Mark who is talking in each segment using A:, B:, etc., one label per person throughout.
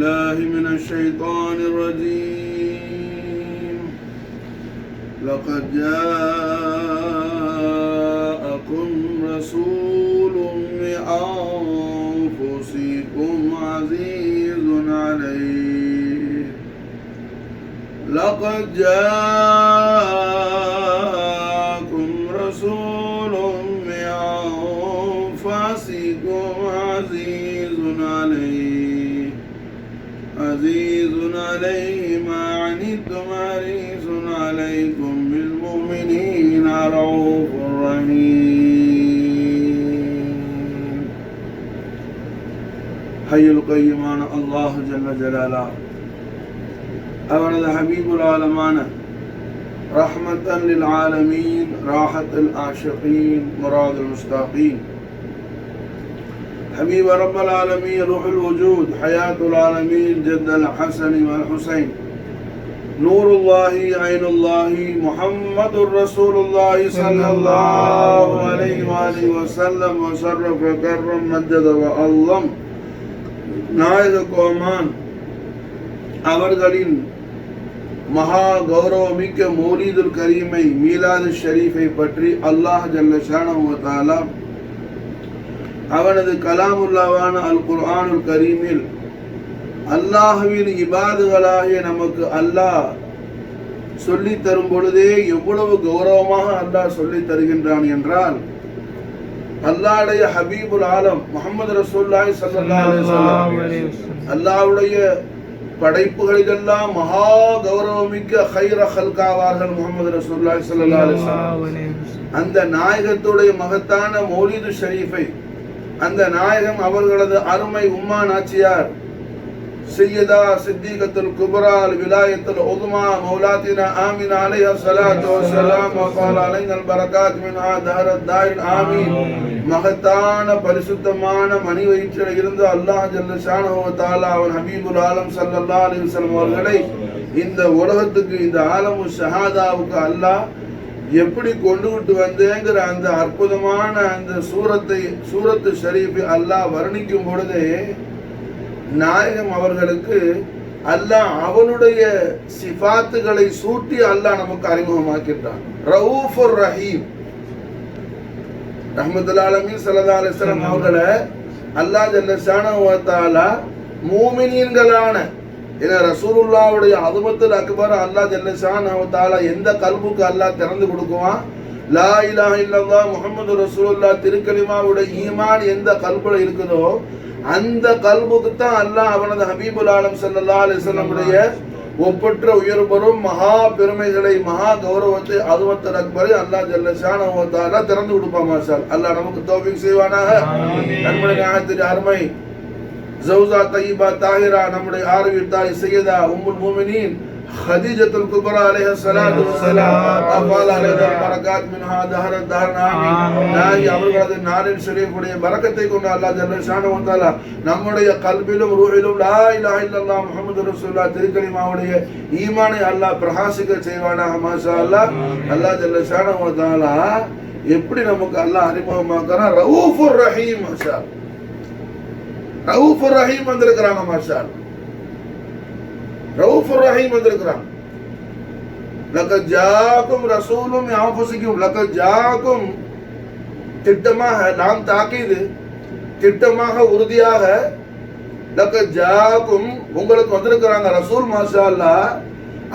A: بالله من الشيطان الرجيم لقد جاءكم رسول من أنفسكم عزيز عليه لقد جاءكم رسول من أنفسكم عزيز عليه ما عنتم حريص عليكم بالمؤمنين رؤوف رحيم حي القيوم الله جل جلاله அவனது ஹபீபுல் ஆலமான ரஹ்மத்தன் லில் ஆலமீன் ராஹத்துல் ஆஷிகீன் முராதுல் முஸ்தாகீன் حبيب رب العالمين روح الوجود حياة العالمين جد الحسن والحسين نور الله عين الله محمد رسول الله صلى الله عليه وآله وسلم وشرف وكرم مجد وعظم நாயக கோமான் அவர்களின் மகா கௌரவமிக்க மௌலீதுல் கரீமை மீலாது ஷரீஃபை பற்றி அல்லாஹ் ஜல்ல ஷானஹு வ தஆலா அவனது கலாமுல்லாவான அல் குர்ஆனுல் கரீமில் அல்லாஹ்வின் இபாதுகளாகிய நமக்கு அல்லாஹ் சொல்லி தரும் பொழுதே எவ்வளவு கௌரவமாக அல்லாஹ் சொல்லி தருகின்றான் என்றால் அல்லாஹ்வுடைய ஹபீபுல் ஆலம் முஹம்மது ரசூலுல்லாஹி ஸல்லல்லாஹு அலைஹி வஸல்லம் அல்லாஹ்வுடைய படைப்புகளிலெல்லாம் மகா கௌரவமிக்க ஹைர ஹல்காவார்கள் முஹம்மது ரசூலுல்லாஹி ஸல்லல்லாஹு அலைஹி வஸல்லம். அந்த நாயகத்துடைய மகத்தான மௌலிது ஷரீஃபை அந்த நாயகம் அவர்களது அருமை உம்மா நாச்சியார் சையதா சித்திகத்துல் குப்ரா விலாயத்துல் உதுமா மௌலாத்தினா ஆமினா அலைஹா ஸலாத்து வஸ்ஸலாம் வ क़ால அலைனல் பரகாத் மின்ஹா தஹரத் தாயின் ஆமீன். மகத்தான பரிசுத்தமான மணி வயிற்றில் இருந்து அல்லாஹ் ஜல்ல ஷானஹு வ தஆலா அவன் ஹபீபுல் ஆலம் ஸல்லல்லாஹு அலைஹி வஸல்லம் அவர்களை இந்த உலகத்துக்கு இந்த ஆலமு ஷஹாதாவுக்கு அல்லாஹ் எப்படி கொண்டுகிட்டு வந்தேங்கிற அந்த அற்புதமான அந்த சூரத்து ஷரீஃபை அல்லாஹ் வர்ணிக்கும் பொழுதே நாயகம் அவர்களுக்கு அல்லாஹ் அவனுடைய சிஃபாத்துகளை சூட்டி அல்லாஹ் நமக்கு அறிமுகமாக்கிட்டான். ரவுஃபுர் ரஹீம் ரஹ்மத்துல் ஆலமீன் ஸல்லல்லாஹு அலைஹி வஸல்லம் அவர்களை அல்லாஹ் ஜல்ல ஷானஹு வ தஆலா மூமினீன்களான ஏன்னா ரசூலுல்லாஹ்வுடைய அஸமத்துல் அக்பர் அல்லாஹ் ஜல்ல ஷானஹு வ தஆலா எந்த கல்புக்கு அல்லாஹ் திறந்து கொடுக்குவான், லா இலாஹ இல்லல்லாஹ் முஹம்மது ரசூலுல்லாஹ் திருக்கலிமாவுடைய ஈமான் எந்த கல்புல இருக்குதோ அந்த கல்புக்கு தான் அல்லாஹ் அவனது ஹபீபுல் ஆலம் ஸல்லல்லாஹு அலைஹி வஸல்லம் உடைய ஒப்பற்ற உயர்பெறும் மகா பெருமைகளை மகா கௌரவத்தை அஸமத்துல் அக்பரை அல்லாஹ் ஜல்ல ஷானஹு வ தஆலா திறந்து கொடுப்பான். மாஷா அல்லாஹ் நமக்கு தௌஃபீக் செய்வானாக. நன்மை நாயகத்தின் அருமை ஜௌசா தய்யிபா தாஹிரா நம்முடைய ஆர்வி தாய் சையதா உம்முல் முஃமினீன் خديجة الكبرى عليها الصلاة والسلام أفضل عليها البركات منها دهر الدهر آمين. நாய் அவர்களது நாரின் ஷரீஃபுடைய பரக்கத்தை கொண்டு அல்லாஹ் ஜல்ல ஷானஹு வ தஆலா நம்முடைய கல்பிலும் ரூஹிலும் லா இலாஹ இல்லல்லாஹ் முஹம்மது ரசூலுல்லாஹ் திருக்கலிமாவுடைய ஈமானை அல்லாஹ் பிரகாசிக்க செய்வானாக. மாஷா அல்லாஹ். அல்லாஹ் ஜல்ல ஷானஹு வ தஆலா எப்படி நமக்கு அல்லாஹ் அறிமுகமாக்குறான், ரவுஃபுர் ரஹீம். மாஷா ரவுஃபுர் ரஹீம் வந்திருக்கிறாங்க. மாஷா ரவுஃபுர் ரஹீம் வந்திருக்கிறாங்க. லகத் ஜாஅக்கும் ரசூலும் மின் அன்ஃபுசிக்கும் லகத் ஜாஅக்கும் திட்டமாக நாம் தாக்கீது திட்டமாக உறுதியாக லகத் ஜாஅக்கும் உங்களுக்கு வந்திருக்கிறாங்க ரசூல். மாஷா அல்லாஹ்.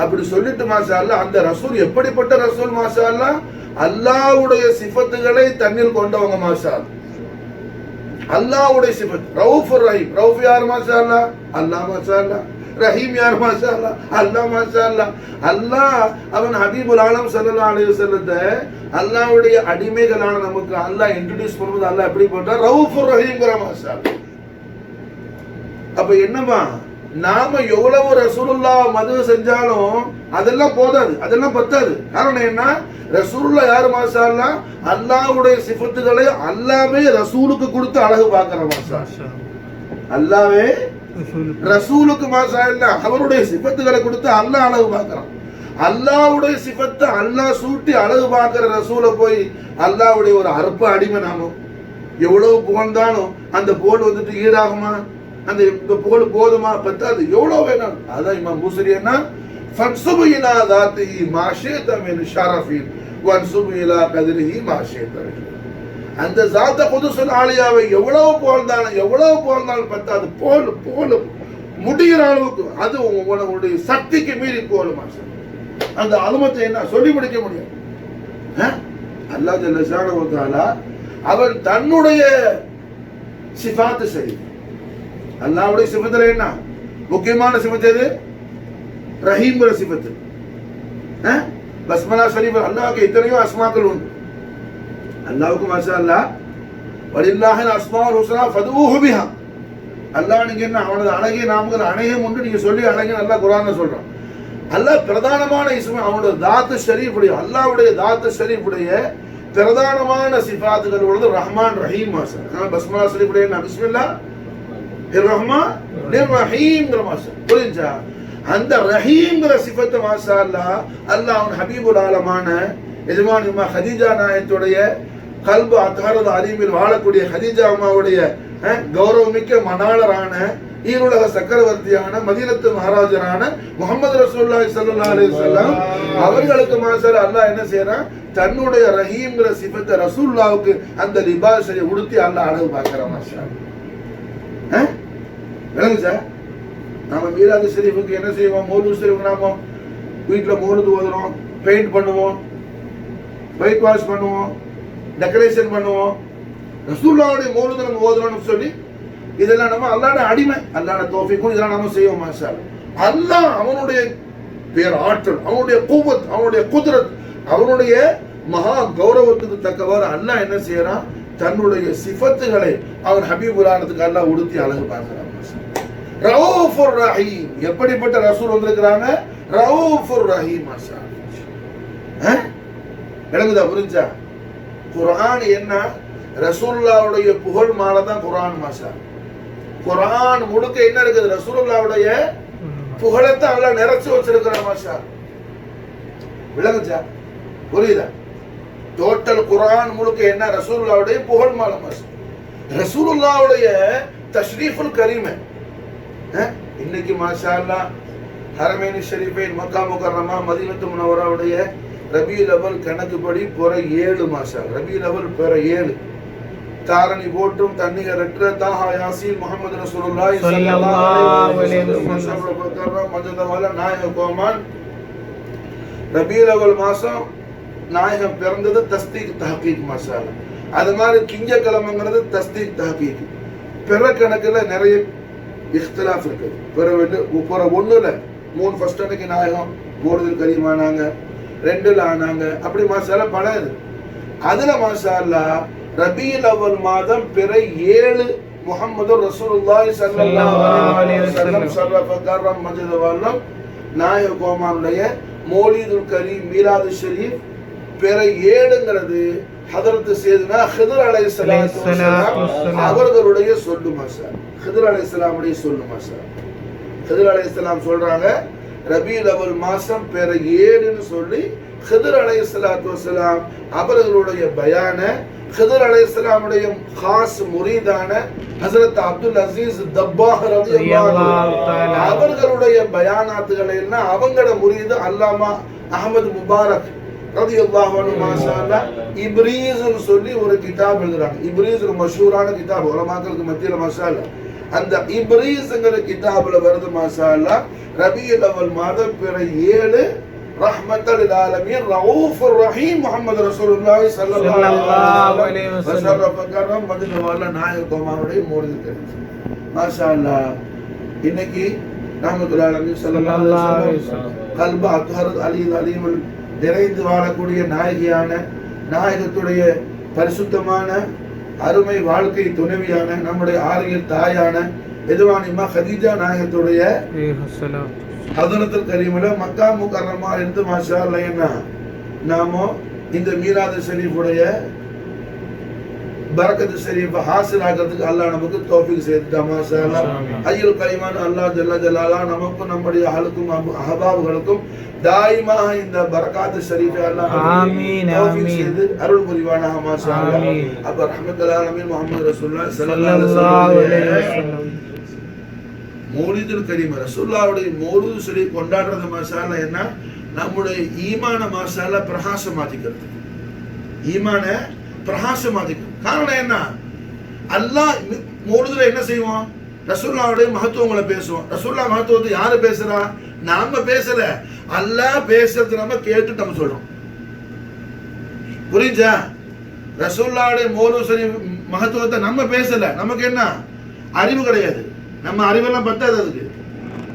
A: அப்படி சொல்லிட்டு மாஷா அல்லாஹ் அந்த ரசூல் எப்படிப்பட்ட ரசூல்? மாஷா அல்லாஹ் அல்லாஹ்வுடைய சிஃபத்துகளை தன்னில் கொண்டவங்க. மாஷா அல்லாஹ் அல்லாஹ்வுடைய சிஃபத் ரவுஃபுர் ரஹீம். ரவுஃப் யார்? மாஷா அல்லாஹ் அல்லாஹ். மாஷா அல்லாஹ் ரஹீம் யார்? மாஷா அல்லாஹ் அல்லாஹ். மாஷா அல்லாஹ் அல்லாஹ் அவன் ஹபீபுல் ஆலம் ஸல்லல்லாஹு அலைஹி வஸல்லத்தை அல்லாஹ்வுடைய அடிமைகளான நமக்கு அல்லாஹ் இன்ட்ரோ듀ஸ் பண்ணும்போது அல்லாஹ் எப்படி போட்டார், ரவுஃபுர் ரஹீம்ங்கற. மாஷா அல்லாஹ். அப்ப என்னமா நாம எவ்வளவு ரசூலுல்லாஹ் மது செஞ்சாலும் அதெல்லாம் போதாது, அதெல்லாம் பத்தாது. காரணம் என்ன? ரசூலுல்லாஹ் யார்? மாஷா அல்லாஹ் அல்லாஹ்வுடைய சிஃபத்துகளை அல்லாஹ்வே ரசூலுக்கு கொடுத்து அழகு பார்க்கறான். மாஷா அல்லாஹ்வே ரசூலுக்கு மாஷா அல்லாஹ் அவருடைய சிஃபத்துகளை கொடுத்து அல்லாஹ் அழகு பார்க்கறான். அல்லாஹ்வுடைய சிஃபத்தை அல்லாஹ் சூட்டி அழகு பார்க்கிற ரசூலை போய் அல்லாஹ்வுடைய ஒரு அற்ப அடிமை நாம எவ்வளவு புகழ்ந்தாலும் அந்த புகழ் வந்துட்டு ஈடாகுமா? அந்த புகழ் போதுமா பத்தாது, எவ்வளவு வேணும். அதான் இமாம் பூசரி என்ன ஃபன்சுபு இலா தாத்திஹி மா ஷி'த மின் ஷரஃபின் வன்சுபு இலா கத்ரிஹி மா ஷி'த. அந்த ஸாத்த குதுஸுல் ஆலியாவை எவ்வளவு புகழ்ந்தாலும் பத்தாது. போல் முடிகிற அளவுக்கு அது உங்களுடைய சக்திக்கு மீறி போலும். அந்த அலுமத்தை என்ன சொல்லி முடிக்க முடியும். அல்லாஹ் ஜல்ல ஷானஹு வ தஆலா அவன் தன்னுடைய சிஃபாத்து சரி. அல்லாஹ்வுடைய சிஃபத்துல என்ன முக்கியமான சிஃபத் எது? ரஹீம்ங்கிற சிஃபத்து. பஸ்மலா ஷரீஃப் அல்லாஹ்வுக்கு எத்தனையோ அஸ்மாக்கள் உண்டு. அல்லாஹ்வுக்கு மாஷா அல்லாஹ் வலில்லாஹில் அஸ்மாஉல் ஹுஸ்னா ஃபதுஹு பிஹா. அல்லாஹ் நீங்க என்ன அவனது அழகிய நாமங்கள் அநேகம் உண்டு, நீங்க சொல்லி அழகிய அல்லாஹ் குர்ஆன்ல சொல்றான். அல்லாஹ் பிரதானமான இஸ்ம அவனோட தாத்து ஷரீஃபுடைய அல்லாஹ்வுடைய தாத்து ஷரீஃபுடைய பிரதானமான சிஃபாத்துகள் உள்ளது ரஹ்மான் ரஹீம் மாஷா. பஸ்மலா ஷரீஃபுடைய என்ன பிஸ்மில்லாஹ் ரஹ்மான் ரஹீம்ங்கிற மாஷா. புரிஞ்சா? அந்த ரஹீம்ங்கிற சிஃபத்தை மாஷா அல்லாஹ் அல்லாஹ் அவன் ஹபீபுல் ஆலமான எஜமான் உம்மா ஹதீஜா நாயத்துடைய கல்பு அத்ஹரது அலீமில் வாழக்கூடிய ஹதீஜா அம்மாவுடைய கௌரவமிக்க மணாளரான ஈருலக சக்கரவர்த்தியான மதீனத்து மகாராஜரான முஹம்மது ரசூலுல்லாஹி ஸல்லல்லாஹு அலைஹி வஸல்லம் அவர்களுக்கு மாஷா அல்லாஹ் என்ன செய்யறான்? தன்னுடைய ரஹீம்ங்கிற சிஃபத்தை ரசூலுல்லாஹ்வுக்கு அந்த லிபாஸை உடுத்தி அல்லாஹ் அழகு பார்க்கறான் மாஷா. விளங்குச்சா? நாம மீலாது ஷரீஃபுக்கு என்ன செய்வோம்? மௌலூத் ஷரீஃபுக்கு நாம வீட்டுல மௌலூத் ஓதுறோம், பெயிண்ட் பண்ணுவோம், ஒயிட் வாஷ் பண்ணுவோம், டெக்கரேஷன் பண்ணுவோம். ரசூலுல்லாஹ்வுடைய மௌலூத் நம்ம ஓதுறோம்னு சொல்லி இதெல்லாம் நம்ம அல்லாஹ்வுடைய அடிமை, அல்லாஹ்வுடைய தௌஃபீக் இதெல்லாம் நம்ம செய்வோம் மாஷா அல்லாஹ். அல்லாஹ் அவனுடைய பேர் ஆற்றல், அவனுடைய குவத், அவனுடைய குத்ரத், அவனுடைய மகா கௌரவத்துக்கு தக்கவாறு அல்லாஹ் என்ன செய்யறான்? தன்னுடைய சிஃபத்துகளை அவன் ஹபீபுல்லானத்துக்கு அல்லாஹ் உடுத்தி அழகு பார்க்கிறான். ரவுஃபுர் ரஹீம். எப்படிப்பட்ட ரசூல் வந்திருக்கிறாங்க? ரவுஃபுர் ரஹீம் மாஷா. விளங்குதா? புரிஞ்சா? குர்ஆன் என்ன? ரசூலுல்லாஹ்வுடைய புகழ் மாலை தான் குர்ஆன் மாஷா. குர்ஆன் முழுக்க என்ன இருக்குது? ரசூலுல்லாஹ்வுடைய புகழத்தை அல்லாஹ் நிறைச்சு வச்சிருக்கிறான் மாஷா. விளங்குச்சா? புரியுதா? டோட்டல் குர்ஆன் முழுக்க என்ன? ரசூலுல்லாஹ்வுடைய புகழ் மாலை மாஷா. ரசூலுல்லாஹ்வுடைய தஷ்ரீஃபுல் கரீம் இன்னைக்கு மாஷா அல்லாஹ் ஹரமைன் ஷரீஃபைன் மக்கா முகர்ரமா மதீனத்து முனவராவுடைய ரபியுல் அவல் கணக்குப்படி பிற 7 மாஷா. ரபியுல் அவல் பிற 7 தாரணி போட்டும் தண்ணீர் ரெற்ற தாஹா யாசீன் முஹம்மது ரசூலுல்லாஹி ஸல்லல்லாஹு அலைஹி வஸல்லம் மஜதவல நாயக கோமான். ரபியுல் அவல் மாசம் நாயகம் பிறந்தது தஸ்தீக் தஹ்கீக் மாஷா. அது மாதிரி திங்கக்கிழமைங்கிறது தஸ்தீக் தஹ்கீக். பிற கணக்குல நிறைய இஃப்திலாஃப் இருக்கு. பிற 1ல 3 ஃபர்ஸ்ட் அன்னைக்கு நாயகம் மௌலிதுல் கரீம் ஆனாங்க, 2ல ஆனாங்க, அப்படி மாஷா பல இது. அதுல மாஷா அல்லாஹ் ரபியுல் அவல் மாதம் பிற 7 முஹம்மது ரசூலுல்லாஹி ஸல்லல்லாஹு அலைஹி வஸல்லம் ஷரஃப கர்ரம் மஜ்து வல்லம் நாயக கோமானுடைய மௌலிதுல் கரீம் மீலாது ஷரீஃப் பிற 7ங்கிறது ஹதரத் சையதுனா ஹிதர் அலைஹிஸ்ஸலாத்து வஸலாம் அவர்களுடைய சொல்லு மாஷா. ஹிதர் அலைஹிஸ்ஸலாமுடைய சொல்லு மாஷா. ஹிதர் அலைஹிஸ்ஸலாம் சொல்றாங்க ரபியுல் அவல் மாசம் பிற 7ன்னு சொல்லி ஹிதர் அலைஹிஸ்ஸலாத்து வஸலாம் அவர்களுடைய பயான ஹிதர் அலைஹிஸ்ஸலாமுடைய खास முரீதான ஹஜ்ரத் அப்துல் அசீஸ் தப்பாஹ் ரலியல்லாஹு தஆலா அவர்களுடைய பயானாத்துகளை எல்லாம் அவங்களோட முரீது அல்லாமா அஹ்மத் முபாரக் ரலியல்லாஹு அன்ஹு மாஷா அல்லாஹ் இப்ரீஸ்னு சொல்லி ஒரு கிதாப் எழுதுறாங்க. இப்ரீஸ் ஒரு மஷூரான கிதாப் உலமாக்களுக்கு மத்தியில மாஷா அல்லாஹ். அந்த இப்ரீஸ்ங்கிற கிதாபுல வருது மாஷா அல்லாஹ் ரபியுல் அவல் மாதம் பிற 7 ரஹ்மத்தல் லில் ஆலமீன் ரவுஃபுர் ரஹீம் முஹம்மது ரசூலுல்லாஹி ஸல்லல்லாஹு அலைஹி வஸல்லம் மஜ்துவல்ல நாயக கோமானுடைய மௌலிது கரீம் மாஷா அல்லாஹ். இன்னைக்கு ரஹ்மத்துல் ஆலமீன் ஸல்லல்லாஹு அலைஹி வஸல்லம் கல்பு அத்ஹரத் அலீல் அலீமுல் நிறைந்து வாழக்கூடிய நாயகியான நாயகத்துடைய பரிசுத்தமான அருமை வாழ்க்கை துணைவியான நம்முடைய ஆரியர் தாயான எஜமானிமா ஹதீஜா நாயகத்துடைய ஹதரத்துல் கரீம்ல மக்கா முகர்ரமா இருந்து மாஷா அல்லாஹ் என்ன நாம இந்த மீலாது ஷரீஃபுடைய பரக்கத் ஷரீஃப் ஹாசில் ஆகிறதுக்கு அல்லாஹ் நமக்கு தௌஃபீக் செய்துட்டா மாஷா அல்லாஹ். ஹய்யுல் கரீமான அல்லாஹ் ஜல்ல ஜலாலா நமக்கும் நம்முடைய அஹலுக்கும் அஹபாபுகளுக்கும் தாயிமாக இந்த பரக்காத் ஷரீஃபை அல்லாஹ் ஆமீன் தௌஃபீக் செய்து அருள் புரிவானாக மாஷா அல்லாஹ். அப்ப ரஹ்மத்துல் ஆலமீன் முஹம்மது ரசூலுல்லாஹி ஸல்லல்லாஹு அலைஹி வஸல்லம் மௌலிதுல் கரீம் ரசூலுல்லாஹ்வுடைய மௌலிது ஷரீஃப் கொண்டாடுறது மாஷாஅல்லாஹ் என்ன, நம்முடைய ஈமான மாஷாஅல்லாஹ் பிரகாசமாக்கிக்கிறது, ஈமான பிரகாசமாக்கிக்கிறது. காரணம் என்ன, அல்லாஹ் மௌலிதுல என்ன செய்வோம், ரசூலுல்லாஹ்வுடைய மகத்துவங்களை பேசுவோம். ரசூலுல்லாஹ் மகத்துவத்தை யாரு பேசுறா, நாம பேசல, அல்லாஹ் பேசுறது நம்ம கேட்டு நம்ம சொல்றோம். புரிஞ்சா? ரசூலுல்லாஹ்வுடைய மௌலிது ஷரீஃப் மகத்துவத்தை நம்ம பேசல, நமக்கு என்ன அறிவு கிடையாது, நம்ம அறிவெல்லாம் பத்தாது, அதுக்கு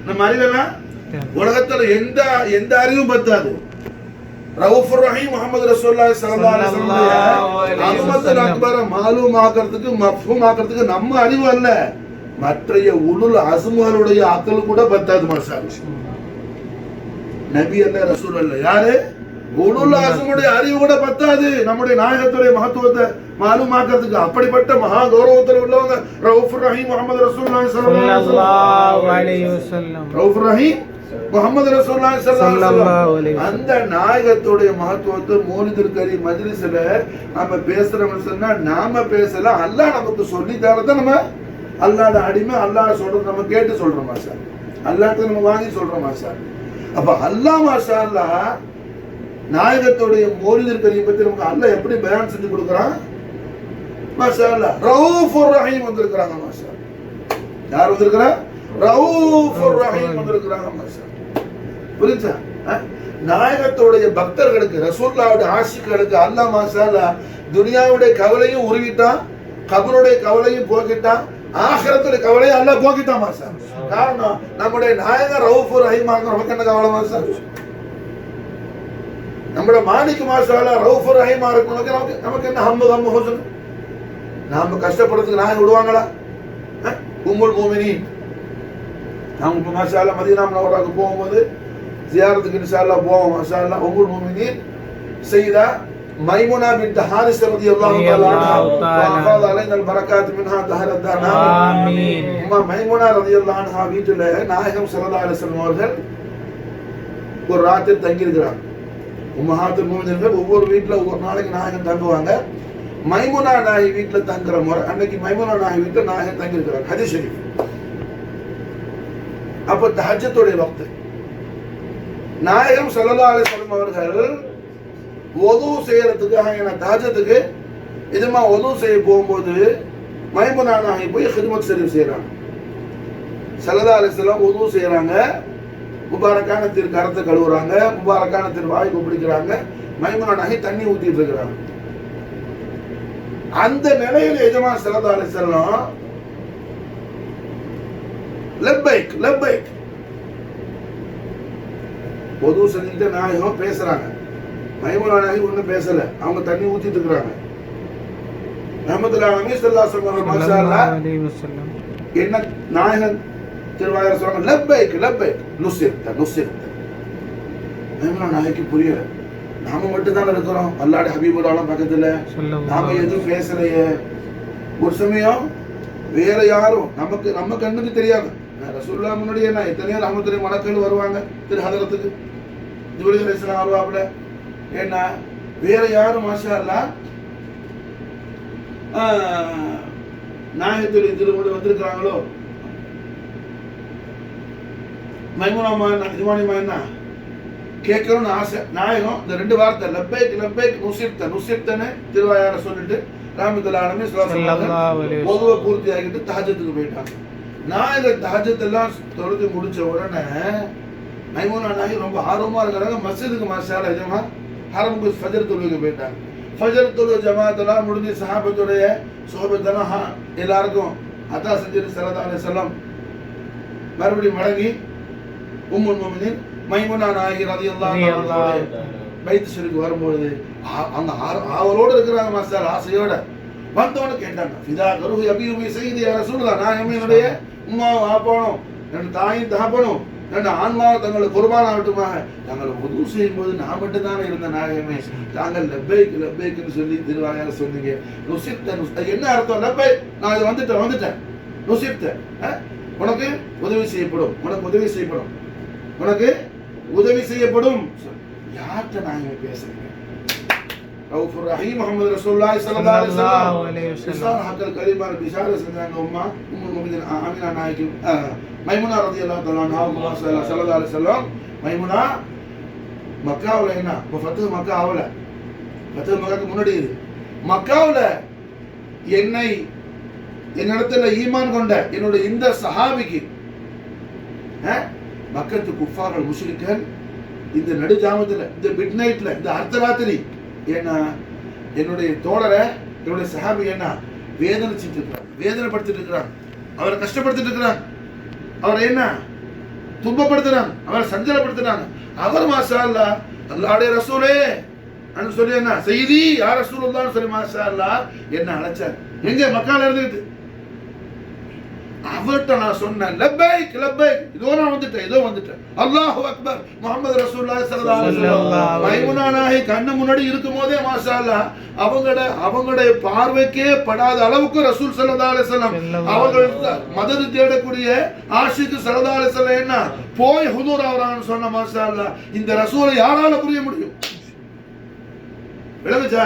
A: நம்ம அறிவெல்லாம் உலகத்துல எந்த அறிவும் பத்தாது. ரவுஃபுர் ரஹீம் முஹம்மது ரசூலுல்லாஹி ஸல்லல்லாஹு அலைஹி வஸல்லம் அஹ்மதுல் அக்பர மாலூம் ஆக்கிறதுக்கு மஃபூம் ஆக்கிறதுக்கு நம்ம அறிவு அல்ல, மற்றைய உலுல் அஸ்முகளுடைய அக்கல் கூட பத்தாது. மாஷாஅல்லாஹ் நபி அல்ல, ரசூல் அல்ல, யாரு, உலுல் அஸ்முடைய அறிவு கூட பத்தாது நம்முடைய நாயகத்துடைய மகத்துவத்தை மாலூம் ஆக்கிறதுக்கு. அப்படிப்பட்ட மகா கௌரவத்தில் உள்ளவங்க ரவுஃபுர் ரஹீம் முஹம்மது ரசூலுல்லாஹி ஸல்லல்லாஹு அலைஹி வஸல்லம். ரவுஃபுர் ரஹீம் முஹம்மது ரசூலுல்லாஹி ஸல்லல்லாஹு அலைஹி வஸல்லம் அந்த நாயகத்துடைய மகத்துவத்தை மௌலிதுல் கரீம் மஜ்லிஸ்ல நம்ம பேசுறோம்னு சொன்னா நாம பேசல, அல்லாஹ் நமக்கு சொல்லி தரத, நம்ம அல்லாஹ்வோட அடிமை, அல்லாஹ் சொல்றது நம்ம கேட்டு சொல்றோம். மாஷா அல்லாஹ்ட்ட நம்ம வாங்கி சொல்றோம். மாஷா அப்ப அல்லாஹ் மாஷாஅல்லாஹ் நாயகத்துடைய மௌலிதுல் கரீம் பத்தி நமக்கு அல்லாஹ் எப்படி பயான் செஞ்சு கொடுக்குறான். மாஷாஅல்லாஹ் ரவுஃபுர் ரஹீம் வந்திருக்கிறாங்க. மாஷா யார் வந்திருக்கிறா, ரவுஃபுர் ரஹீம் வந்திருக்கிறாங்க. மாஷா புரிஞ்சா? நாயகத்துடைய பக்தர்களுக்கு, ரசூலுல்லாஹ்வுடைய ஆஷிக்களுக்கு அல்லாஹ் மாஷாஅல்லாஹ் துனியாவுடைய கவலையும் உருவிட்டான், கபருடைய கவலையும் போக்கிட்டான், ஆகிரத்துடைய கவலையும் அல்லாஹ் போக்கிட்டான். மாஷா காரணம் நம்முடைய நாயகர் ரவுஃபுர் ரஹீம் ஆக நமக்கு என்ன கவலை. மாஷா நம்முடைய மாலிக் மாஷாஅல்லாஹ் ரவுஃபுர் ரஹீம் ஆக நமக்கு என்ன ஹம்மு ஹுஸ்ன். நாம கஷ்டப்படுறதுக்கு நாயகம் விடுவாங்களா? உம்முல் முஃமினீன் நாம இப்போ மாஷாஅல்லாஹ் மதீனா முனவ்வராவுக்கு போகும்போது ஜியாரத்துக்கு இன்ஷாஅல்லாஹ் போவோம். மாஷாஅல்லாஹ் உம்முல் முஃமினீன் சையதா மைமுனா பின்த் ஹாரிஸ் ரலியல்லாஹு தஆலா அன்ஹா அலைனல் பரக்காத் மின்ஹா தஹரத் ஆமீன். அம்மா மைமுனா ரலியல்லாஹு அன்ஹா வீட்டில் நாயகம் ஸல்லல்லாஹு அலைஹி வஸல்லம் அவர்கள் ஒரு ராத்திரி தங்கி இருக்கிறாங்க. உம்மஹாத்துல் முஃமினீன்கள் ஒவ்வொரு வீட்டில் ஒவ்வொரு நாளைக்கு நாயகம் தங்குவாங்க. மைமுனா நாயகி வீட்டில் தங்குற முறை அன்னைக்கு மைமுனா நாயகி வீட்டில் நாயகம் தங்கி இருக்கிறாங்க. ஹதீஸ் ஷரீஃப். அப்ப தஹஜ்ஜுடைய வக்த் நாயகம் ஸல்லல்லாஹு அலைஹி வஸல்லம் அவர்கள் வுது செய்யறதுக்காக தஹஜ்ஜுக்கு இதுமா வுது செய்ய போகும்போது மைமுனா நாயகி போய் ஹித்மத் ஷரீஃப் செய்யறாங்க. ஸல்லல்லாஹு அலைஹி வஸல்லம் வுது செய்யறாங்க, முபாரக்கான கரத்தை கழுவுறாங்க, முபாரக்கான வாய் பிடிக்கிறாங்க, மைமுனா நாயகி தண்ணி ஊத்திட்டு இருக்கிறாங்க. அந்த நிலையில் எஜமான் ஸல்லல்லாஹு அலைஹி வஸல்லம் லப்பைக் லப்பைக் வுது செஞ்சுட்டு நாயகம் பேசுறாங்க. மைமுனா நாயகி ஒன்றும் பேசல, அவங்க தண்ணி ஊத்திட்டு இருக்கிறாங்க. ரஹ்மத்துல் ஆலமீன் ஸல்லல்லாஹு அலைஹி வஸல்லம் மாஷாஅல்லாஹ் என்ன நாயகன் திருவாயிர சொல்றாங்க, லப்பைக் லப்பைக் நுஸ்ஸிர்த நுஸ்ஸிர்த. மைமுனா நாயகி புரியல, நாம மட்டும் தான் இருக்கிறோம், அல்லாஹ்வுடைய ஹபீபுல்லாஹ் பக்கத்துல, நாம எதுவும் பேசலையே. ஒரு சமயம் வேற யாரும் நம்ம கண்ணுக்கு தெரியாது, ரசூலுல்லாஹ் முன்னாடி என்ன எத்தனையோ ரஹ்மத்துல்லாஹி மலக்குகள் வருவாங்க திரு ஹதரத்துக்கு, ஜிப்ரீல் அலைஹிஸ்ஸலாம் வருவாப்ல. ஏன்னா வேற யாரும் மாஷாஅல்லாஹ் நாயகத்துடைய திருமுறை வந்திருக்கிறாங்களோ. மைமுனா இதுமானிமா என்ன கேட்கணும்னு ஆசை. நாயகம் இந்த ரெண்டு வார்த்தை லப்பைக் லப்பைக் நுஸ்ஸிர்த நுஸ்ஸிர்தன்னு திருவாயார சொல்லிட்டு ரஹ்மத்துல்லாஹி அலைஹி வஸல்லம் பொதுவா பூர்த்தி ஆகிட்டு தஹஜ்ஜுக்கு போயிட்டாங்க. நாயகர் தஹஜ்ஜத் எல்லாம் தொழுது முடிச்ச உடனே மைமுனா நாயகி ரொம்ப ஆர்வமா இருக்கிறாங்க. மஸ்ஜிதுக்கு மாஷாஅல்லாஹ் ஜமா ஹரமுக்கு ஃபஜர் தொழுகைக்கு போயிட்டாங்க. ஃபஜர் தொழுகை ஜமாத்தெல்லாம் முடிஞ்சு சஹாபத்துடைய சுஹபத்தெல்லாம் எல்லாருக்கும் அத்தா செஞ்சுட்டு ஸல்லல்லாஹு அலைஹி வஸல்லம் மறுபடியும் மடங்கி உம்முல் முஃமினீன் மைமுனா நாயகி ரலியல்லாஹு அன்ஹா பைத் ஷரீஃப் வரும்போது அவங்க ஆவலோடு இருக்கிறாங்க. மாஸ்டர் ஆசையோட வந்தவன கேட்டாங்க, ஃபிதா கருஹு அபியுமி சையதி யா ரசூலுல்லாஹ், நான் என்னுடைய உம்மாவும் ஆப்பானும் ரெண்டு தாயும் தகப்பனும் ரெண்டு ஆன்மாவை தங்களை குர்பான் ஆகட்டுமாக. நாங்கள் வுது செய்யும் போது நான் மட்டும் தானே இருந்த நாயகமே, நாங்கள் லப்பைக் லப்பைக்னு சொல்லி திருவாயால சொன்னீங்க. நுஸ்ஸிர்த என்ன அர்த்தம்? லப்பைக், நான் இது வந்துட்டேன். நுஸ்ஸிர்த உனக்கு உதவி செய்யப்படும், உனக்கு உதவி செய்யப்படும், உனக்கு உதவி செய்யப்படும். யார்கிட்ட நாயகமே பேசுறீங்க? ரவுஃபுர் ரஹீம் முஹம்மது ரசூலுல்லாஹி ஸல்லல்லாஹு அலைஹி வஸல்லம் இஸ்ஸாஹுல் கரீமான பிஷார செஞ்சாங்க உம்முல் முஃமினீன் ஆமினா நாயகி மைமுனா ரலியல்லாஹு தஆலா அன்ஹா ஸல்லல்லாஹு அலைஹி வஸல்லம் மைமுனா மக்காவுல என்ன இப்ப ஃபத்ஹ் மக்கா ஆவல ஃபத்ஹ் மக்காக்கு முன்னாடி இது மக்காவுல என்னிடத்துல ஈமான் கொண்ட என்னுடைய இந்த சஹாபிக்கு மக்கத்து குஃபார்கள் முஷ்ரிக்கள் இந்த நடுஜாமத்துல இந்த மிட் நைட்ல இந்த அர்த்தராத்திரி ஏன்னா என்னுடைய தோழரை என்னுடைய சஹாபி என்ன வேதனைச்சிட்டு இருக்கிறான், வேதனைப்படுத்திட்டு இருக்கிறான், அவரை கஷ்டப்படுத்திட்டு இருக்கிறான், அவரை என்ன துன்பப்படுத்துறான், அவரை சஞ்சலப்படுத்துறாங்க. அவர் மாஷா அல்லாஹ் அல்லாஹ்வுடைய ரசூலே அன்னு சொல்லி என்ன செய்தி யா ரசூலுல்லாஹ்னு சொல்லி மாஷா அல்லாஹ் என்ன அழைச்சார். எங்க மக்கால இருந்துட்டு அவர்கிட்ட நான் சொன்னேன் லப்பைக் லப்பைக் இதோ நான் வந்துட்டேன் அல்லாஹு அக்பர் முஹம்மது ரசூலுல்லாஹி ஸல்லல்லாஹு அலைஹி வஸல்லம் மைமுனா நாயகி கண்ணு முன்னாடி இருக்கும்போதே மாஷா அல்லாஹ் அவங்களுடைய பார்வைக்கே படாத அளவுக்கு ரசூல் ஸல்லல்லாஹு அலைஹி வஸல்லம் அவங்களுக்கு மதது தேடக்கூடிய ஆஷிக் ஸல்லல்லாஹு அலைஹி வஸல்லம் என்ன போய் ஹுதூர் ஆவறான்னு சொன்ன மாஷா அல்லாஹ் இந்த ரசூலை யாரால புரிய முடியும்? விளங்குச்சா?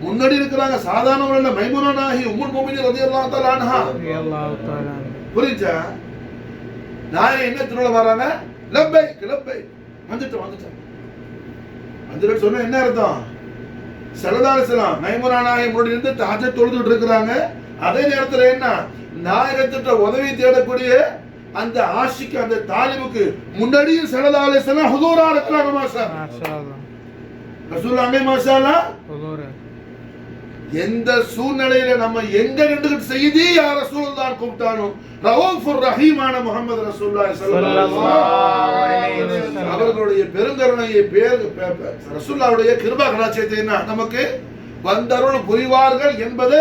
A: முன்னாடி இருக்கிறாங்க சாதாரணவங்க மைமுனா நாயகி உம்முல் முஃமினீன் ரலியல்லாஹு தஆலா அன்ஹா புரிஞ்சா நாயகி என்ன திருவிழா வராங்க லப்பைக் லப்பைக் வந்துட்டு சொன்ன என்ன அர்த்தம்? ஸல்லல்லாஹு அலைஹி வஸல்லம் மைமுனா நாயகி முன்னாடி இருந்து தஹஜ்ஜத் தொழுதுட்டு இருக்காங்க. அதே நேரத்துல என்ன நாயகத்திட்ட உதவி தேடக்கூடிய அந்த ஆஷிக் அந்த தாலிபுக்கு முன்னாடி ஸல்லல்லாஹு அலைஹி வஸல்லம் ஹுதூரா இருக்கிறாங்க. மாஷாஅல்லாஹ் ரசூலுல்லாஹி மாஷாஅல்லாஹ் ஹுதூரா எந்த சூழ்நிலையில நம்ம எங்க நின்றுகிட்டு செய்தி யா ரசூலுல்லாஹ் கூப்பிட்டானோ ரவுஃபுர் ரஹீமான முஹம்மது ரசூலுல்லாஹி ஸல்லல்லாஹு அலைஹி வஸல்லம் அவர்களுடைய பெருங்கருணையை ரசூலுல்லாஹ்வுடைய கிருபா கடாட்சியத்தை என்ன நமக்கு வந்தருள் புரிவார்கள் என்பது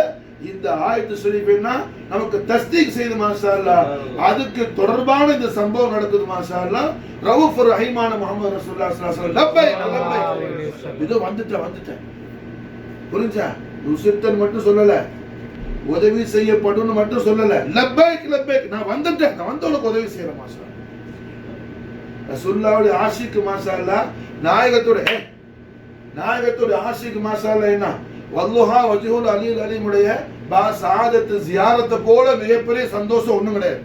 A: இந்த ஆயத்து ஷரீஃப்னா நமக்கு தஸ்தீக் செய்து மாஷா அல்லாஹ். அதுக்கு தொடர்பான இந்த சம்பவம் நடக்குது மாஷா அல்லாஹ். ரவுஃபுர் ரஹீமான முஹம்மது ரசூலுல்லாஹி ஸல்லல்லாஹு அலைஹி வஸல்லம் லப்பைக் லப்பைக் இதோ வந்துட்டேன் புரிஞ்சா? நுசித்தன் மட்டும் சொல்லல, உதவி செய்யப்படும் மட்டும் சொல்லல, லப்பைக் லப்பைக் நான் வந்துட்டேன், நான் வந்து உனக்கு உதவி செய்யறேன் மாஷா அல்லாஹ். ரசூலுல்லாஹ்வுடைய ஆஷிக் மாஷா அல்லாஹ் நாயகத்தோட ஆஷிக் மாஷா அல்லாஹ் என்ன வல்லுஹா வஜ்ஹுல் அலில் அலீமுடைய பா சஆதத் ஜியாரத்தை போல மிகப்பெரிய சந்தோஷம் ஒண்ணும் கிடையாது.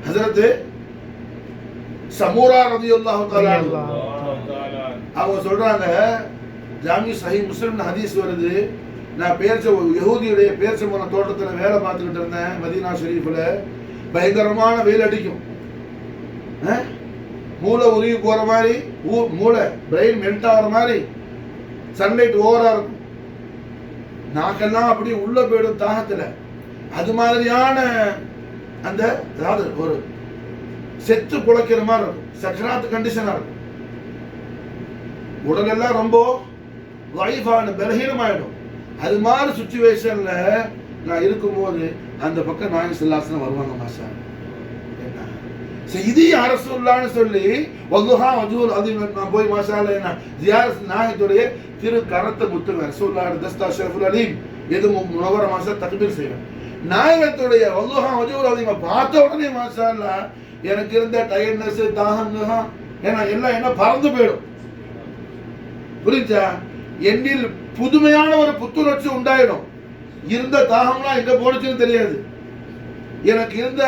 A: ஹஜ்ரத் சமூரா ரலியல்லாஹு தஆலா அவங்க சொல்றாங்க ஜாமி சஹீஹ் முஸ்லிம்ல ஹதீஸ் வருது, நான் யஹூதியுடைய பேர்ச்சம்பழ தோட்டத்துல வேலை பார்த்துக்கிட்டு இருந்தேன் மதீனா ஷரீஃப்ல. பயங்கரமான வெயில் அடிக்கும், மூளை உருகி போற மாதிரி, மூளை பிரெயின் மெல்ட் ஆகிற மாதிரி சன்லைட் ஓவரா இருக்கும், நாக்கெல்லாம் அப்படியே உள்ள போயிடும் தாகத்துல. அது மாதிரியான அந்த அதாவது ஒரு செத்து குலைக்கிற மாதிரி இருக்கும், சக்ராத் கண்டிஷனா இருக்கும். உடலெல்லாம் ரொம்ப லைஃபான பலகீனமாயிடும். அது மாதிரி சுச்சுவேஷன்ல நான் இருக்கும்போது அந்த பக்கம் நாயகம் ஸல்லல்லாஹு அலைஹி வஸல்லம் வருவாங்க. மாஷா என்ன செய்தி யா ரசூலுல்லாஹ்னு சொல்லி வல்லுஹா வஜ்ஹுல் அஸீம் நான் போய் மாஷா அல்லாஹ் என்ன ஜியாரத் நாயகத்துடைய திரு கரத்தை முத்துவேன். ரசூலுல்லாஹ் தஸ்தா ஷரஃபுல் அலீம் எது முனவர மாஷா தக்பீர் செய்வேன். நாயகத்துடைய வல்லுஹா வஜ்ஹுல் அஸீம் பார்த்த உடனே மாஷா அல்லாஹ் எனக்கு இருந்த டயர்ட்னஸ் தாகம் எல்லாம் என்ன பறந்து போயிடும். புரிஞ்சா? என்னில் புதுமையான ஒரு புத்துணர்ச்சி உண்டாயிடும். இருந்த தாகம்லாம் எங்க போனுச்சுன்னு தெரியாது, எனக்கு இருந்த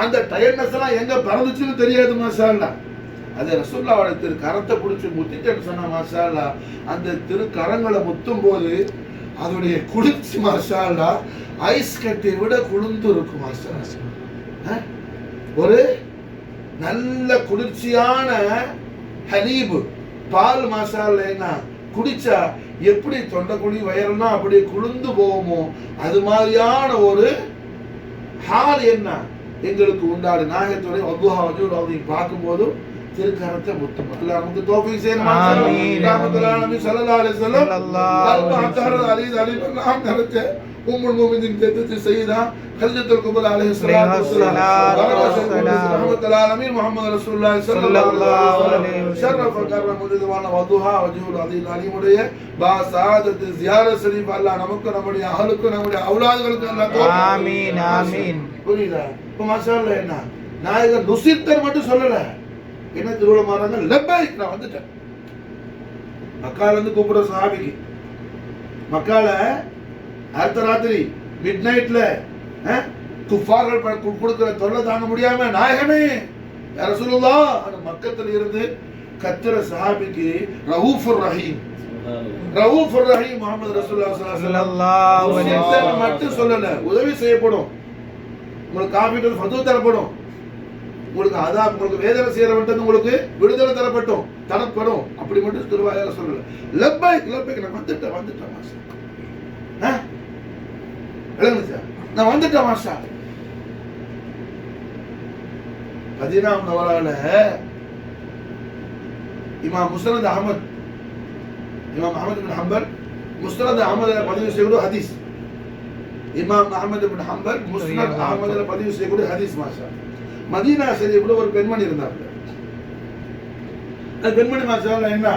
A: அந்த டயர்ட்னஸ் எல்லாம் எங்க பறந்துச்சுன்னு தெரியாது. மாஷா அல்லாஹ் அது ரசூலுல்லாஹ்வோட திரு கரத்தை பிடிச்சி முத்திட்டேன்னு சொன்னா மாஷா அல்லாஹ் அந்த திரு கரங்களை முத்தும் போது அதோடைய குளிர்ச்சி மாஷா அல்லாஹ் ஐஸ் கட்டியை விட குளிர்ந்து இருக்கும். மாஷா அல்லாஹ் ஒரு நல்ல குளிர்ச்சியான ஹலீபு பால் மாஷா அல்லாஹ் என்ன குடிச்சா எப்படி தொண்டைக்குழி வயரெல்லாம் அப்படியே குளிர்ந்து போவோமோ அது மாதிரியான ஒரு ஹால் என்ன எங்களுக்கு உண்டாடு. நாயகத்துடைய வல்லுஹா வஜ்ஹுல் அஸீம் பார்க்கும்போது திருக்கரத்தை முத்தும். அல்லாஹ் நமக்கு தௌஃபீக் செய்யணும். ஆமீன். நபி ஸல்லல்லாஹு அலைஹி வஸல்லம் அல்லாஹ் அலி நாம் நினைச்ச உம்முல் முஃமினீன் ஜெதத்து சையதா ஹஜ்ரத்துல் குப்ரா அலைஹி ஸலாத்து வஸலாம் ரஹ்மத்துல் ஆலமீன் முஹம்மது ரசூலுல்லாஹி ஸல்லல்லாஹு அலைஹி வஸல்லம் ஷரஃப கர்ரம் முஜிதுவான வதுஹா வஜ்ஹுல் அஸீம் அலிமுடைய பா சஆதத் ஜியாரத் ஷரீஃப் அல்லாஹ் நமக்கு நம்முடைய அஹலுக்கு நம்முடைய அவுலாதுகளுக்கு அல்லாஹ் ஆமீன் ஆமீன். புரியுதா? இப்போ மாஷா அல்லாஹ் என்ன நாயகர் நுசித்தர் மட்டும் சொல்லல, என்ன திருவிழா மாறாங்க லப்பைக் நான் வந்துட்டேன். மக்கால இருந்து கூப்பிடுற சஹாபிக்கு, மக்கால அடுத்த ராத்திரி மிட் நைட்ல குஃபார்கள் கொடுக்கிற தொல்லை தாங்க முடியாம நாயகமே யா ரசூலுல்லாஹ் அந்த மக்கத்துல இருந்து கத்துற சஹாபிக்கு ரவுஃபுர் ரஹீம், ரவுஃபுர் ரஹீம் முஹம்மது ரசூலுல்லாஹ் ஸல்லல்லாஹு அலைஹி வஸல்லம் மட்டும் சொல்லல, உதவி செய்யப்படும், உங்களுக்கு காபீட்டு ஃபதுவா தரப்படும், உங்களுக்கு அதான் உங்களுக்கு வேதனை செய்யறவன்ட்டு உங்களுக்கு விடுதலை தரப்படும் அப்படி மட்டும் திருவாயால சொல்லல. லப்பைக் லப்பைக் நான் வந்துட்டேன் மாஷா, நான் வந்துட்டேன் மாஷா. மதீனாம் நவரால இமாம் முஸ்னத் அஹ்மத், இமாம் அஹ்மத் இப்னு ஹம்பல் முஸ்னத் அஹ்மத்ல பதிவு செய்யக்கூடிய ஹதீஸ், இமாம் அஹ்மத் இப்னு ஹம்பல் முஸ்னத் அஹ்மத்ல பதிவு செய்யக்கூடிய ஹதீஸ் மாஷா. மதீனா ஷரீஃப்ல ஒரு பெண்மணி இருந்தாங்க. அந்த பெண்மணி மாஷா என்ன,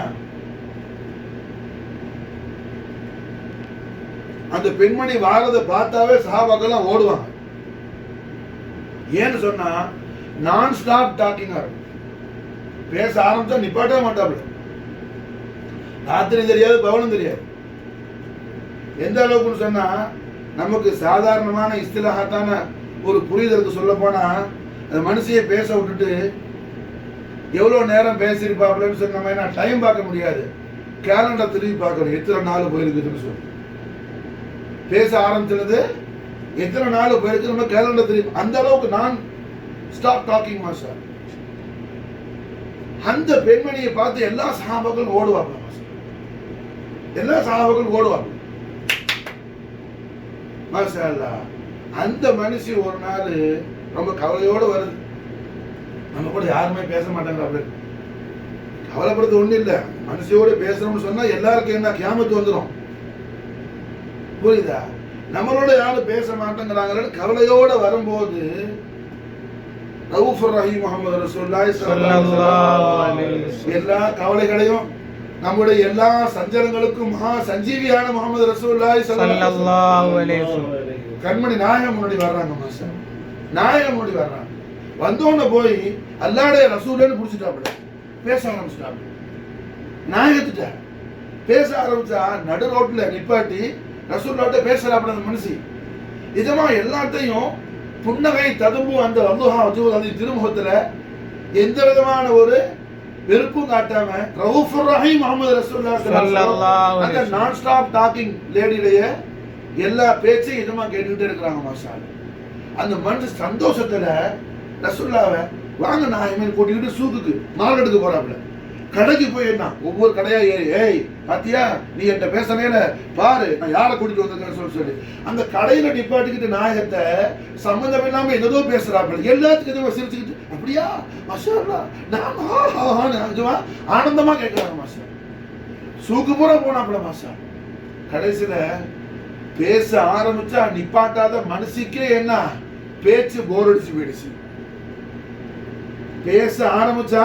A: அந்த பெண்மணி வாரதை பார்த்தாவே சஹாபாக்கெல்லாம் ஓடுவாங்க. ஏன்னு சொன்னா நான் ஸ்டாப் டாக்கிங், பேச ஆரம்பிச்சா நிப்பாட்டவே மாட்டாப்ல. ராத்திரி தெரியாது, பவனும் தெரியாது. எந்த அளவுக்குன்னு சொன்னா நமக்கு சாதாரணமான இஸ்திலாஹாத்தான ஒரு புரிதலுக்கு சொல்ல போனா அந்த மனுஷியை பேச விட்டுட்டு எவ்வளோ நேரம் பேசியிருப்பாப்லன்னு சொல்லி நம்ம என்ன டைம் பார்க்க முடியாது, கேலண்டர் திரும்பி பார்க்கணும் எத்தனை நாள் போயிருக்குதுன்னு சொல்லி. பேச ஆரம்பிச்சது எத்தனை நாள் போயிருக்கு நம்ம கேலண்டர் திரும்பி, அந்த அளவுக்கு நான் ஸ்டாப் டாக்கிங் மாஷா. அந்த பெண்மணியை பார்த்து எல்லா சஹாபாக்களும் ஓடுவாங்க, எல்லா சஹாபாக்களும் ஓடுவாங்க மாஷா அல்லாஹ். அந்த மனுஷி ஒரு நாள் ரொம்ப கவலையோடு வருது, நம்ம கூட யாருமே பேச மாட்டாங்க அப்படின்னு. கவலைப்படுறது ஒன்றும் இல்லை, மனுஷியோடு பேசணும்னு சொன்னா எல்லாருக்கும் என்ன கியாமத்து வந்துடும், புரியுதா? நம்மளோட யாரும் பேச மாட்டேங்கிறாங்கன்னு கவலையோட வரும்போது ரவுஃபுர் ரஹீம் முஹம்மது ரசூலுல்லாஹி ஸல்லல்லாஹு அலைஹி வஸல்லம் எல்லா கவலைகளையும் நம்முடைய எல்லா சஞ்சலங்களுக்கும் மகா சஞ்சீவியான முஹம்மது ரசூலுல்லாஹி ஸல்லல்லாஹு அலைஹி வஸல்லம் கண்மணி நாயகம் முன்னாடி வர்றாங்க மாஷா, நாயகம் முன்னாடி வர்றாங்க. வந்தோன்னு போய் அல்லாஹ்வுடைய ரசூலுன்னு புடிச்சிட்டாப்ல, பேச ஆரம்பிச்சிட்டாப்ல. நாயகத்திட்ட பேச ஆரம்பிச்சா நடு ரோட்ல நிப்பாட்டி ரசூலுல்லாஹ்ட்ட பேசறாப்ல அந்த மனுஷி. இதமா எல்லாத்தையும் புன்னகை ததும்பும் அந்த அல்லாஹ் வஜூல் அந்த திருமுகத்துல எந்த விதமான ஒரு வெறுப்பும் காட்டாம ரவுஃபுர் ரஹீம் முஹம்மது ரசூலுல்லாஹி ஸல்லல்லாஹு அலைஹி வஸல்லம் அந்த நான் ஸ்டாப் டாக்கிங் லேடியுடைய எல்லா பேச்சையும் இதமா கேட்டுக்கிட்டே இருக்கிறாங்க மாஷா. அந்த மனுஷன் சந்தோஷத்துல ரசூலுல்லாஹ்வை வாங்க நாயமே கூட்டிக்கிட்டு சூக்குக்கு மார்க்கெட்டுக்கு போறாப்ல. கடைக்கு போய் என்ன ஒவ்வொரு கடையா ஏறி, ஏய் பாத்தியா நீ என்கிட்ட பேசவேல பாரு நான் யாரை கூட்டிட்டு வந்திருக்கேன்னு சொல்லி அந்த கடையில நிப்பாட்டிக்கிட்டு நாயகத்தை சம்பந்தம் இல்லாம ஏதோ பேசுறாப்ல. எல்லாத்துக்கும் எதுவும் சிரிச்சுக்கிட்டு அப்படியா மாஷா அல்லாஹ் நான் ஆனந்தமா கேட்கிறாங்க மாஷா. சூக்கு பூரா போனாப்ல மாஷா. கடைசியில பேச ஆரம்பிச்சா நிப்பாட்டாத மனுஷிக்கே என்ன பேச்சு போர் அடிச்சு போயிடுச்சு. பேச ஆரம்பிச்சா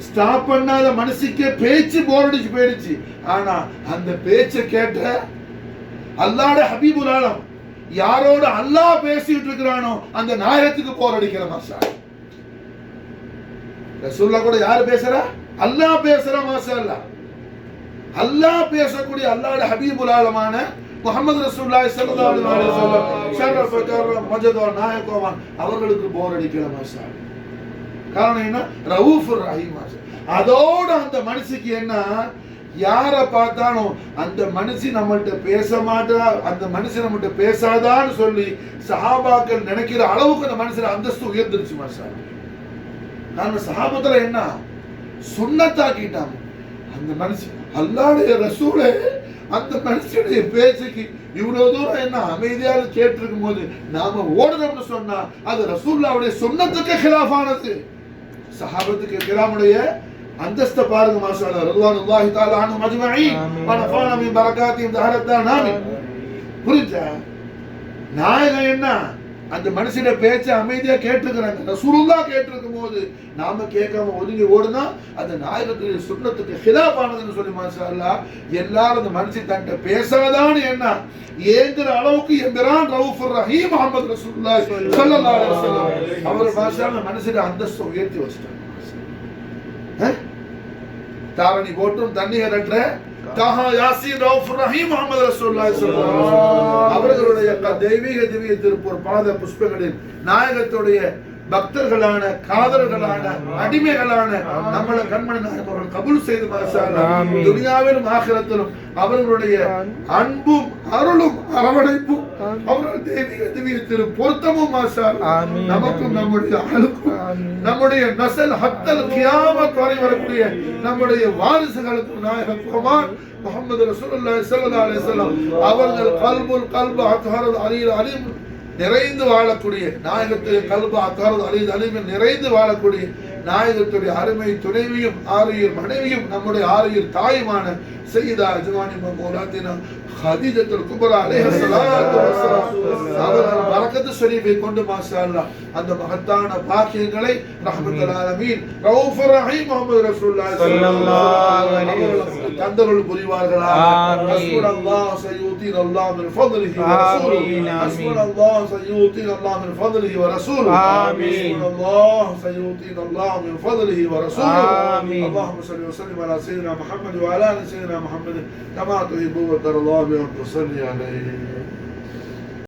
A: ஸ்டாப் பண்ணாத மனுஷிக்கே பேச்சு போர் அடிச்சு போயிடுச்சு. ஆனா அந்த பேச்சை கேட்ட அல்லாஹ்வுடைய ஹபீபுல் ஆலம் யாரோட அல்லாஹ் பேசிட்டு இருக்கிறானோ அந்த நாயகத்துக்கு போர் அடிக்கிற மாஷா. ரசூலுல்லாஹ் கூட யாரு பேசுறா? அல்லாஹ் பேசுற மாஷா அல்லாஹ். அல்லாஹ் பேசக்கூடிய அல்லாஹ்வுடைய ஹபீபுல் ஆலமான முஹம்மது ரசூலுல்லாஹி ஸல்லல்லாஹு அலைஹி வஸல்லம் ஷரஃப கர்ரம் மஜத நாயகவான் அவர்களுக்கு போர் அடிக்கிற மாஷா. காரணம் என்ன? ரவுஃபுர் ரஹீம். அதோட அந்த மனுஷிக்கு என்ன, யாரை பார்த்தாலும் அந்த மனுஷி நம்மள்ட்ட பேச மாட்டா, அந்த மனுஷன் நம்மள்ட்ட பேசாதான்னு சொல்லி சஹாபாக்கள் நினைக்கிற அளவுக்கு அந்த மனுஷன் அந்தஸ்து உயர்ந்துருச்சு மாஷா. நான் சஹாபத்துல என்ன சுன்னத்தாக்கிட்டாங்க. அந்த மனுஷன் அல்லாஹ்வுடைய ரசூலே அந்த மனுஷனுடைய பேச்சுக்கு இவ்வளவு தூரம் என்ன அமைதியாக கேட்டிருக்கும் போது நாம ஓடுறோம்னு சொன்னா அது ரசூலுல்லாஹ்வுடைய சுன்னத்துக்கு கிலாஃபானது. சஹாபத்துக்கு கிராமுடைய அந்தஸ்தை பாருங்க மாஷா அல்லாஹ். ரضوانுல்லாஹி தஆலா அன்ஹும் அஜ்மஈன் வ நஃபஅனா மின் பரகாத்திஹிம் தஹரத்தன் ஆமீன். புரியுதா? நாயகம் என்ன அந்த மனுஷன பேச்ச அமைதியா கேட்டிருக்கிறாங்க. ரசூலுல்லாஹ் கேட்டிருக்கும் போது நாம கேட்காம ஒதுங்கி ஓடுனா அந்த நாயகத்துடைய சுன்னத்துக்கு ஹிலாஃபானதுன்னு சொல்லி மாஷா அல்லாஹ் எல்லாரும் அந்த மனுஷன் தன்ட்ட பேசாதான்னு என்ன ஏங்குற அளவுக்கு எம்பிரான் ரவுஃபுர் ரஹீம் முஹம்மது ரசூலுல்லாஹி ஸல்லல்லாஹு அலைஹி வஸல்லம் அவர் மாஷா அல்லாஹ் மனுஷன அந்தஸ்து உயர்த்தி வச்சிட்டாங்க. தாரணி போட்டும் தண்ணீரற்ற தாஹா யாசீன் ரவுஃபுர் ரஹீம் முஹம்மது ரசூலுல்லாஹி ஸல்லல்லாஹு அலைஹி வஸல்லம் அவர்களுடைய தெய்வீக திவ்ய திருப்பூர் பாத புஷ்பங்களில் நாயகத்துடைய பக்தர்களான காதலர்களான அடிமைகளான நம்மள கண்மணி நாயகம் கபூல் செய்து துனியாவிலும் ஆகிரத்திலும் அவர்களுடைய அன்பும் அருளும் அரவணைப்பும் அவர்கள் தெய்வீக திவ்ய திரு பொருத்தமும் நமக்கும் நம்முடைய ஆளுக்கும் நம்முடைய நசல் ஹத்தல் கியாமத் வரை வரக்கூடிய நம்முடைய வாரிசுகளுக்கும் நாயகம் குமார் முஹம்மது ரசூலுல்லாஹி ஸல்லல்லாஹு அலைஹி வஸல்லம் அவர்கள் கல்பு அத்ஹரத் அலீம் நிறைந்து வாழக்கூடிய நாயகத்துடைய கல்பு அத்ஹரத் அலீம் நிறைந்து வாழக்கூடிய நாயகத்துடைய அருமை துணைவியும் ஆரியர் மனைவியும் நம்முடைய ஆரியர் தாயுமான சையதா அஜ்வானி மௌலாத்தினா ஹதீஜத்துல் குப்ரா அலைஹிஸ்ஸலாத்து வஸ்ஸலாம் அவர்கள் பரக்கத்து ஷரீஃபை கொண்டு மாஷா அல்லாஹ் அந்த மகத்தான பாக்கியங்களை ரஹ்மத்துல் ஆலமீன் ரவுஃபுர் ரஹீம் முஹம்மது ரசூலுல்லாஹி ஸல்லல்லாஹு அலைஹி வஸல்லம் தந்தருள் புரிவார்களாக. ஹஸ்புனல்லாஹ் சயூதீன் அல்லாஹ் மின் ஃபضலிஹி வ ரசூலுஹு ஹஸ்புனல்லாஹ் சயூதீன் அல்லாஹ் மின் ஃபضலிஹி வ ரசூலுஹு ஹஸ்புனல்லாஹ் சயூதீன் அல்லாஹ் மின் ஃபضலிஹி வ ரசூலுஹு அல்லாஹும்ம ஸல்லி வ ஸல்லிம் அலா ஸய்யிதினா முஹம்மது வ அலா ஆலி ஸய்யிதினா முஹம்மது கமா துஹிப்பு வ தர்லா بأن تصلي عليه